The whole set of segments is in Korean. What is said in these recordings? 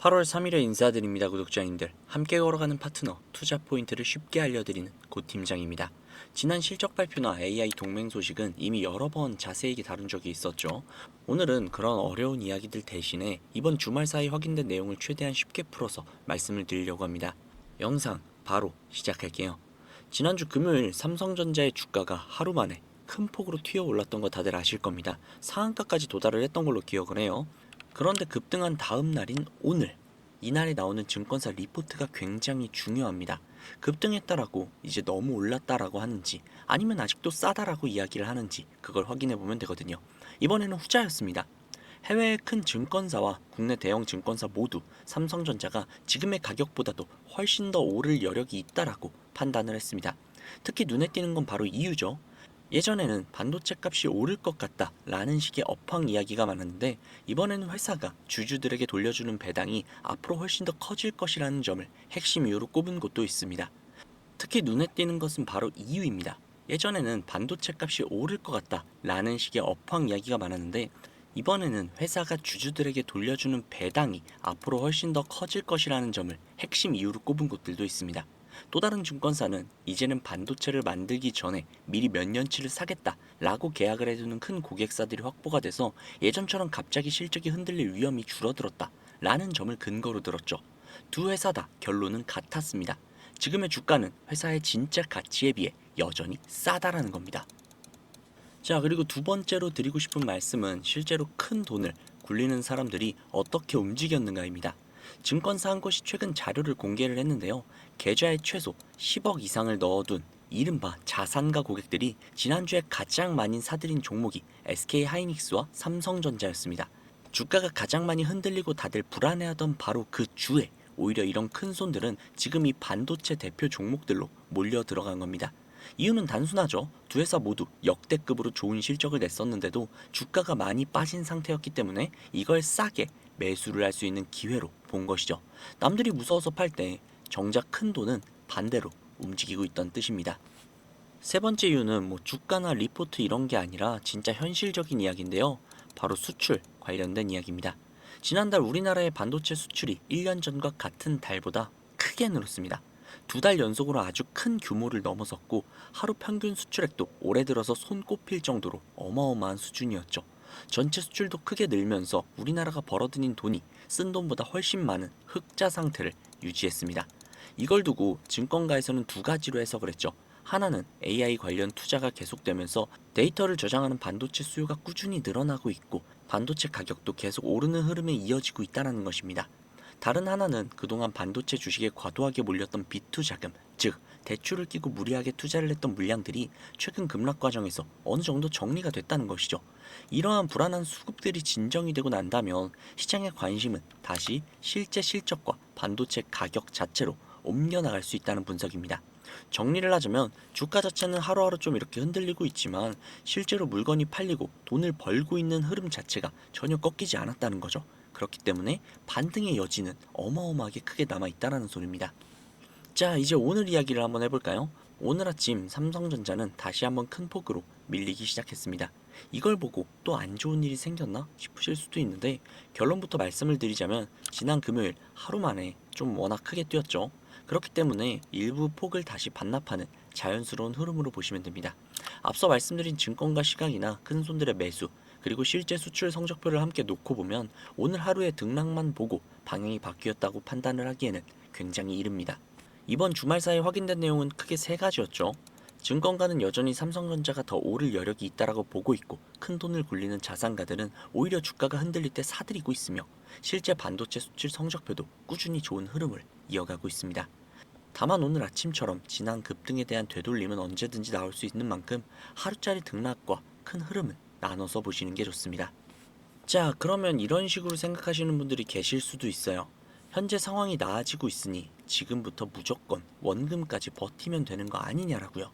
8월 3일에 인사드립니다. 구독자님들, 함께 걸어가는 파트너 투자 포인트를 쉽게 알려드리는 고 팀장입니다. 지난 실적 발표나 AI 동맹 소식은 이미 여러 번 자세히 다룬 적이 있었죠. 오늘은 그런 어려운 이야기들 대신에 이번 주말 사이 확인된 내용을 최대한 쉽게 풀어서 말씀을 드리려고 합니다. 영상 바로 시작할게요. 지난주 금요일 삼성전자의 주가가 하루 만에 큰 폭으로 튀어 올랐던 거 다들 아실 겁니다. 상한가까지 도달을 했던 걸로 기억을 해요. 그런데 급등한 다음 날인 오늘, 이날에 나오는 증권사 리포트가 굉장히 중요합니다. 급등했다라고 이제 너무 올랐다라고 하는지 아니면 아직도 싸다라고 이야기를 하는지 그걸 확인해 보면 되거든요. 이번에는 후자였습니다. 해외의 큰 증권사와 국내 대형 증권사 모두 삼성전자가 지금의 가격보다도 훨씬 더 오를 여력이 있다라고 판단을 했습니다. 특히 눈에 띄는 건 바로 이유죠. 예전에는 반도체 값이 오를 것 같다 라는 식의 업황 이야기가 많았는데, 이번에는 회사가 주주들에게 돌려주는 배당이 앞으로 훨씬 더 커질 것이라는 점을 핵심 이유로 꼽은 곳도 있습니다. 특히 눈에 띄는 것은 바로 이유입니다. 예전에는 반도체 값이 오를 것 같다 라는 식의 업황 이야기가 많았는데, 이번에는 회사가 주주들에게 돌려주는 배당이 앞으로 훨씬 더 커질 것이라는 점을 핵심 이유로 꼽은 곳들도 있습니다. 또 다른 증권사는 이제는 반도체를 만들기 전에 미리 몇 년치를 사겠다 라고 계약을 해두는 큰 고객사들이 확보가 돼서 예전처럼 갑자기 실적이 흔들릴 위험이 줄어들었다 라는 점을 근거로 들었죠. 두 회사 다 결론은 같았습니다. 지금의 주가는 회사의 진짜 가치에 비해 여전히 싸다라는 겁니다. 자, 그리고 두 번째로 드리고 싶은 말씀은 실제로 큰 돈을 굴리는 사람들이 어떻게 움직였는가입니다. 증권사 한 곳이 최근 자료를 공개를 했는데요. 계좌에 최소 10억 이상을 넣어둔 이른바 자산가 고객들이 지난주에 가장 많이 사들인 종목이 SK하이닉스와 삼성전자였습니다. 주가가 가장 많이 흔들리고 다들 불안해하던 바로 그 주에 오히려 이런 큰 손들은 지금 이 반도체 대표 종목들로 몰려 들어간 겁니다. 이유는 단순하죠. 두 회사 모두 역대급으로 좋은 실적을 냈었는데도 주가가 많이 빠진 상태였기 때문에 이걸 싸게 매수를 할 수 있는 기회로 본 것이죠. 남들이 무서워서 팔 때 정작 큰 돈은 반대로 움직이고 있던 뜻입니다. 세 번째 이유는 주가나 리포트 이런 게 아니라 진짜 현실적인 이야기인데요. 바로 수출 관련된 이야기입니다. 지난달 우리나라의 반도체 수출이 1년 전과 같은 달보다 크게 늘었습니다. 두 달 연속으로 아주 큰 규모를 넘어섰고, 하루 평균 수출액도 올해 들어서 손꼽힐 정도로 어마어마한 수준이었죠. 전체 수출도 크게 늘면서 우리나라가 벌어들인 돈이 쓴 돈보다 훨씬 많은 흑자 상태를 유지했습니다. 이걸 두고 증권가에서는 두 가지로 해석을 했죠. 하나는 AI 관련 투자가 계속되면서 데이터를 저장하는 반도체 수요가 꾸준히 늘어나고 있고, 반도체 가격도 계속 오르는 흐름에 이어지고 있다는 것입니다. 다른 하나는 그동안 반도체 주식에 과도하게 몰렸던 비투 자금, 즉 대출을 끼고 무리하게 투자를 했던 물량들이 최근 급락 과정에서 어느 정도 정리가 됐다는 것이죠. 이러한 불안한 수급들이 진정이 되고 난다면 시장의 관심은 다시 실제 실적과 반도체 가격 자체로 옮겨나갈 수 있다는 분석입니다. 정리를 하자면 주가 자체는 하루하루 좀 이렇게 흔들리고 있지만 실제로 물건이 팔리고 돈을 벌고 있는 흐름 자체가 전혀 꺾이지 않았다는 거죠. 그렇기 때문에 반등의 여지는 어마어마하게 크게 남아있다는 소리입니다. 자, 이제 오늘 이야기를 한번 해볼까요? 오늘 아침 삼성전자는 다시 한번 큰 폭으로 밀리기 시작했습니다. 이걸 보고 또 안 좋은 일이 생겼나 싶으실 수도 있는데, 결론부터 말씀을 드리자면 지난 금요일 하루 만에 좀 워낙 크게 뛰었죠. 그렇기 때문에 일부 폭을 다시 반납하는 자연스러운 흐름으로 보시면 됩니다. 앞서 말씀드린 증권가 시각이나 큰 손들의 매수, 그리고 실제 수출 성적표를 함께 놓고 보면 오늘 하루의 등락만 보고 방향이 바뀌었다고 판단을 하기에는 굉장히 이릅니다. 이번 주말 사이 확인된 내용은 크게 세 가지였죠. 증권가는 여전히 삼성전자가 더 오를 여력이 있다라고 보고 있고, 큰 돈을 굴리는 자산가들은 오히려 주가가 흔들릴 때 사들이고 있으며, 실제 반도체 수출 성적표도 꾸준히 좋은 흐름을 이어가고 있습니다. 다만 오늘 아침처럼 지난 급등에 대한 되돌림은 언제든지 나올 수 있는 만큼 하루짜리 등락과 큰 흐름은 나눠서 보시는 게 좋습니다. 자, 그러면 이런 식으로 생각하시는 분들이 계실 수도 있어요. 현재 상황이 나아지고 있으니 지금부터 무조건 원금까지 버티면 되는 거 아니냐라고요.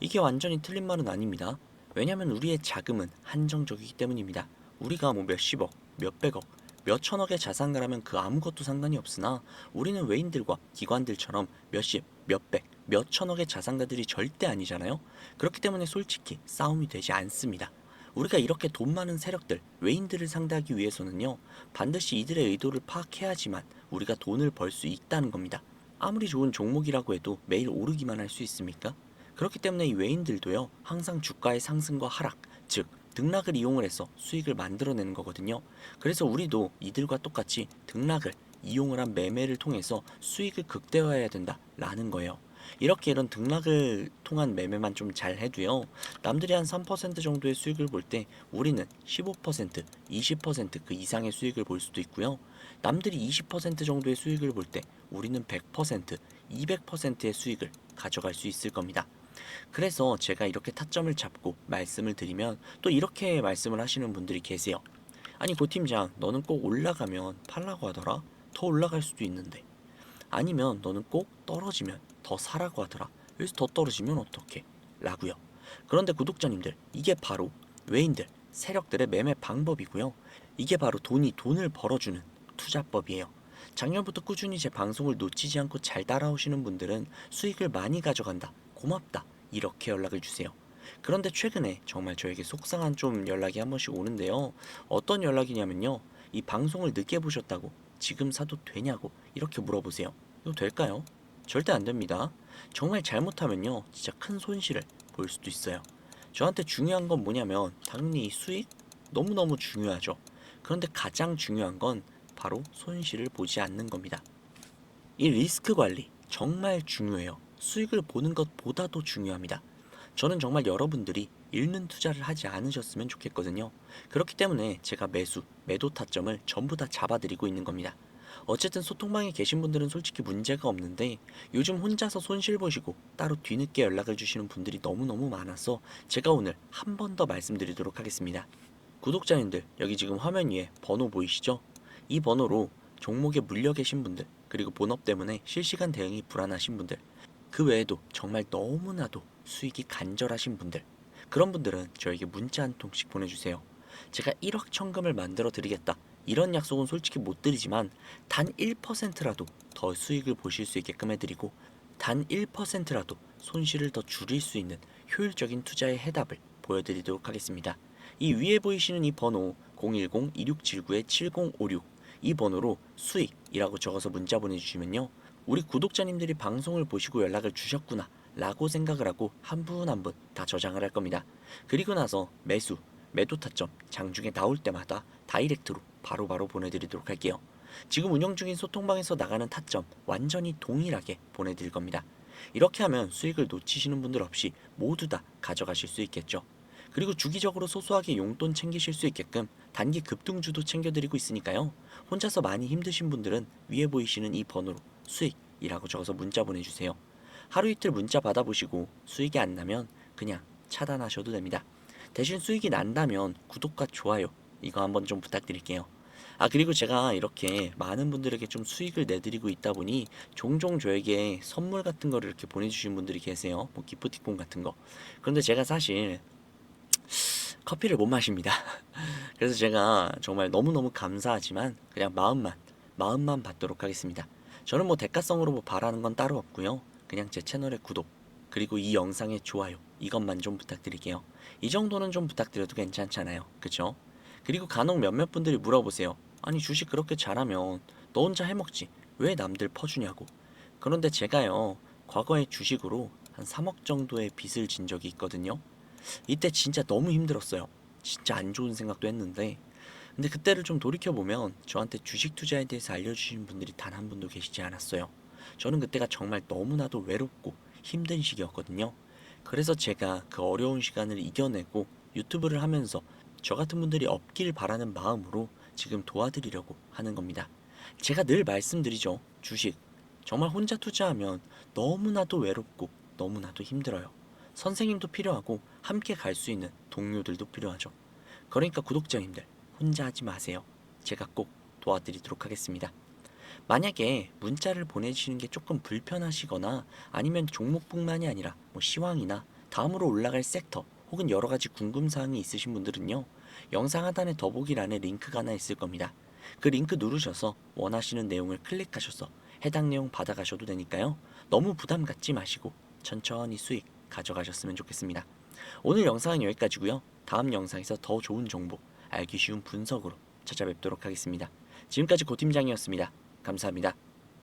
이게 완전히 틀린 말은 아닙니다. 왜냐면 우리의 자금은 한정적이기 때문입니다. 우리가 몇십억, 몇백억, 몇천억의 자산가라면 그 아무것도 상관이 없으나, 우리는 외인들과 기관들처럼 몇십, 몇백, 몇천억의 자산가들이 절대 아니잖아요. 그렇기 때문에 솔직히 싸움이 되지 않습니다. 우리가 이렇게 돈 많은 세력들, 외인들을 상대하기 위해서는요, 반드시 이들의 의도를 파악해야지만 우리가 돈을 벌 수 있다는 겁니다. 아무리 좋은 종목이라고 해도 매일 오르기만 할 수 있습니까? 그렇기 때문에 이 외인들도요, 항상 주가의 상승과 하락, 즉 등락을 이용을 해서 수익을 만들어내는 거거든요. 그래서 우리도 이들과 똑같이 등락을 이용을 한 매매를 통해서 수익을 극대화해야 된다라는 거예요. 이렇게 이런 등락을 통한 매매만 좀 잘 해도요, 남들이 한 3% 정도의 수익을 볼 때 우리는 15%, 20%그 이상의 수익을 볼 수도 있고요. 남들이 20% 정도의 수익을 볼 때 우리는 100%, 200%의 수익을 가져갈 수 있을 겁니다. 그래서 제가 이렇게 타점을 잡고 말씀을 드리면 또 이렇게 말씀을 하시는 분들이 계세요. 아니 고 팀장, 너는 꼭 올라가면 팔라고 하더라. 더 올라갈 수도 있는데. 아니면 너는 꼭 떨어지면 더 사라고 하더라. 여기서 더 떨어지면 어떡해? 라고요. 그런데 구독자님들, 이게 바로 외인들, 세력들의 매매 방법이고요. 이게 바로 돈이 돈을 벌어주는 투자법이에요. 작년부터 꾸준히 제 방송을 놓치지 않고 잘 따라오시는 분들은 수익을 많이 가져간다. 고맙다. 이렇게 연락을 주세요. 그런데 최근에 정말 저에게 속상한 좀 연락이 한 번씩 오는데요. 어떤 연락이냐면요. 이 방송을 늦게 보셨다고 지금 사도 되냐고 이렇게 물어보세요. 이거 될까요? 절대 안 됩니다. 정말 잘못하면요. 진짜 큰 손실을 볼 수도 있어요. 저한테 중요한 건 뭐냐면 당연히 이 수익 너무너무 중요하죠. 그런데 가장 중요한 건 바로 손실을 보지 않는 겁니다. 이 리스크 관리 정말 중요해요. 수익을 보는 것보다도 중요합니다. 저는 정말 여러분들이 잃는 투자를 하지 않으셨으면 좋겠거든요. 그렇기 때문에 제가 매수, 매도 타점을 전부 다 잡아드리고 있는 겁니다. 어쨌든 소통방에 계신 분들은 솔직히 문제가 없는데 요즘 혼자서 손실 보시고 따로 뒤늦게 연락을 주시는 분들이 너무너무 많아서 제가 오늘 한 번 더 말씀드리도록 하겠습니다. 구독자님들, 여기 지금 화면 위에 번호 보이시죠? 이 번호로 종목에 물려 계신 분들, 그리고 본업 때문에 실시간 대응이 불안하신 분들, 그 외에도 정말 너무나도 수익이 간절하신 분들, 그런 분들은 저에게 문자 한 통씩 보내주세요. 제가 1억 천금을 만들어 드리겠다. 이런 약속은 솔직히 못 드리지만 단 1%라도 더 수익을 보실 수 있게끔 해드리고 단 1%라도 손실을 더 줄일 수 있는 효율적인 투자의 해답을 보여드리도록 하겠습니다. 이 위에 보이시는 이 번호 010-2679-7056 이 번호로 수익이라고 적어서 문자 보내주시면요. 우리 구독자님들이 방송을 보시고 연락을 주셨구나 라고 생각을 하고 한 분 한 분 다 저장을 할 겁니다. 그리고 나서 매수, 매도 타점 장중에 나올 때마다 다이렉트로 바로바로 보내드리도록 할게요. 지금 운영 중인 소통방에서 나가는 타점 완전히 동일하게 보내드릴 겁니다. 이렇게 하면 수익을 놓치시는 분들 없이 모두 다 가져가실 수 있겠죠. 그리고 주기적으로 소소하게 용돈 챙기실 수 있게끔 단기 급등주도 챙겨드리고 있으니까요. 혼자서 많이 힘드신 분들은 위에 보이시는 이 번호로 수익이라고 적어서 문자 보내주세요. 하루 이틀 문자 받아보시고 수익이 안 나면 그냥 차단하셔도 됩니다. 대신 수익이 난다면 구독과 좋아요 이거 한번 좀 부탁드릴게요. 아 그리고 제가 이렇게 많은 분들에게 좀 수익을 내드리고 있다 보니 종종 저에게 선물 같은 거를 이렇게 보내주신 분들이 계세요. 뭐 기프티콘 같은 거. 그런데 제가 사실 커피를 못 마십니다. 그래서 제가 정말 너무너무 감사하지만 그냥 마음만 받도록 하겠습니다. 저는 뭐 대가성으로 뭐 바라는 건 따로 없고요. 그냥 제 채널의 구독, 그리고 이 영상의 좋아요, 이것만 좀 부탁드릴게요. 이 정도는 좀 부탁드려도 괜찮잖아요. 그쵸? 그리고 간혹 몇몇 분들이 물어보세요. 아니 주식 그렇게 잘하면 너 혼자 해먹지 왜 남들 퍼주냐고. 그런데 제가요 과거에 주식으로 한 3억 정도의 빚을 진 적이 있거든요. 이때 진짜 너무 힘들었어요. 진짜 안 좋은 생각도 했는데 근데 그때를 좀 돌이켜보면 저한테 주식 투자에 대해서 알려주신 분들이 단 한 분도 계시지 않았어요. 저는 그때가 정말 너무나도 외롭고 힘든 시기였거든요. 그래서 제가 그 어려운 시간을 이겨내고 유튜브를 하면서 저 같은 분들이 없길 바라는 마음으로 지금 도와드리려고 하는 겁니다. 제가 늘 말씀드리죠. 주식. 정말 혼자 투자하면 너무나도 외롭고 너무나도 힘들어요. 선생님도 필요하고 함께 갈 수 있는 동료들도 필요하죠. 그러니까 구독자님들 혼자 하지 마세요. 제가 꼭 도와드리도록 하겠습니다. 만약에 문자를 보내주시는 게 조금 불편하시거나 아니면 종목뿐만이 아니라 뭐 시황이나 다음으로 올라갈 섹터 혹은 여러 가지 궁금사항이 있으신 분들은요. 영상 하단에 더보기란에 링크가 하나 있을 겁니다. 그 링크 누르셔서 원하시는 내용을 클릭하셔서 해당 내용 받아가셔도 되니까요. 너무 부담 갖지 마시고 천천히 수익 가져가셨으면 좋겠습니다. 오늘 영상은 여기까지고요. 다음 영상에서 더 좋은 정보, 알기 쉬운 분석으로 찾아뵙도록 하겠습니다. 지금까지 고 팀장이었습니다. 감사합니다.